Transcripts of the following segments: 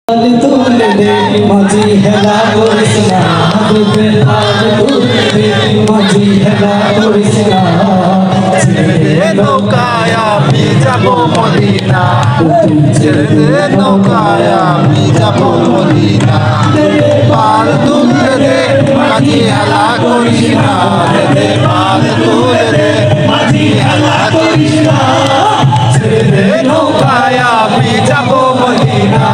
তুলে দে মাঝি হেলা করিস না তোকে তাল তুলে দে মাঝি হেলা করিস না ছেড়ে দে নৌকায় আমি যাবো মদিনা, ছেড়ে দে নৌকায় আমি যাবো মদিনা। পাল তুলে দে মাঝি হেলা করিস না, পাল তুলে দে মাঝি হেলা করিস না। ছেড়ে দে নৌকায় আমি যাবো মদিনা,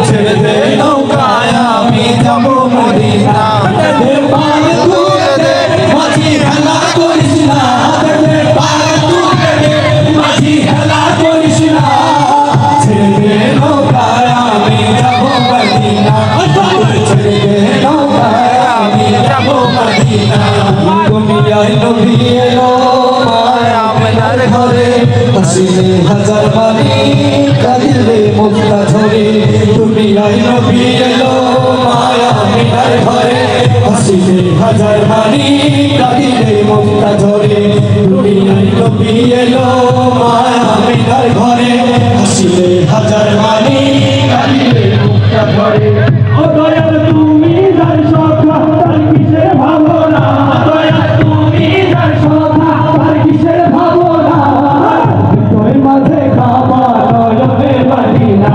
ছেড়ে দে নৌকায় আমি যাবো মদিনা। পাল তুলে দে মাঝি হেলা করিস না, পাল তুলে দে মাঝি হেলা করিস না। ছেড়ে দে নৌকায় আমি যাবো মদিনা, ছেড়ে দে নৌকায় আমি যাবো মদিনা। দুনিয়ায় নবী এলো মায়া আপনার ঘরে হাসিলে হাজার বাণী কাঁদিলে মুক্তা ঝরে দুনিয়ায় নবী এলো মায়া মিনার ঘরে হাসিলে হাজার বাণী কাঁদিলে মুক্তা ঝরে দুনিয়ায় নবী এলো মায়া মিনার ঘরে হাসিলে হাজার বাণী কাঁদিলে মুক্তা ঝরে ও দয়াল তুমি যার সখা তার কিসের ভাবনা দয়াল তুমি যার সখা তার কিসের ভাবনা হৃদয় মাঝে কাবা নয়নে মদিনা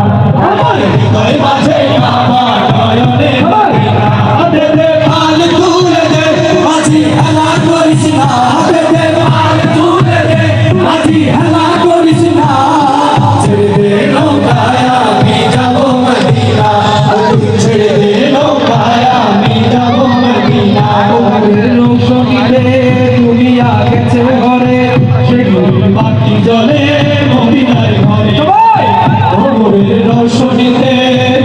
আমার হৃদয় মাঝে কাবা নয়নে মদিনা দে দে পাল তুলে দে মাঝি হেলা করিস না দে দে পাল তুলে দে মাঝি হেলা করিস না ছেড়ে দে নৌকায় আমি যাবো মদিনা ছেড়ে দে নৌকায় আমি যাবো মদিনা রোশনীতে দুনিয়া গেছে ঘরে সেগুলির বাতি জ্বলে মদিনার ঘরে ভোরের রোশনীতে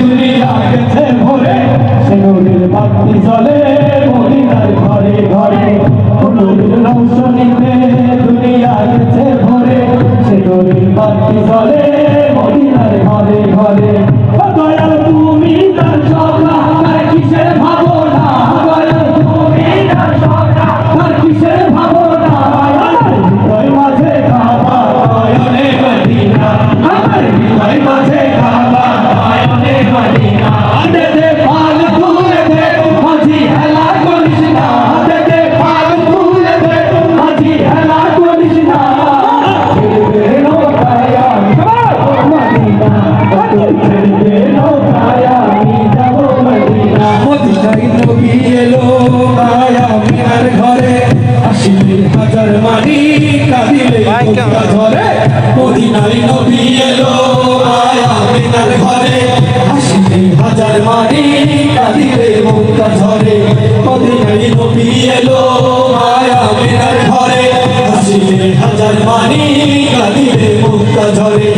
দুনিয়া গেছে ভরে সেগুলির বাতি জ্বলে মদিনার ঘরে ঘরে ভোরের রোশনীতে দুনিয়া গেছে ভরে সেগুলির বাতি জ্বলে মদিনার ঘরে ঘরে দয়াল তুমি তার সখা তার কিসের ভাবনা দয়াল তুমি তার সখা তার কিসের ভাবনা হৃদয় মাঝে কাবা নয়নে মদিনা আমার হৃদয় মাঝে কাবা নয়নে মদিনা দে দে পাল তুলে দে মাঝি হেলা করিস না দে দে পাল তুলে দে মাঝি হেলা করিস না ছেড়ে দে নৌকায় আমি যাবো মদিনা ছেড়ে দে নৌকায় আমি যাবো মদিনা মদিনায় নবী এলো মায়া মিনার ঘরে হাসিলে হাজার মানি কাঁদিলে মুক্তা ঝরে মদিনায় নবী এলো মায়া মিনার ঘরে হাসিলে হাজার মানি কাঁদিলে মুক্তা ঝরে মদিনায় নবী এলো মায়া মিনার ঘরে হাসিলে হাজার মানি কাঁদিলে মুক্তা ঝরে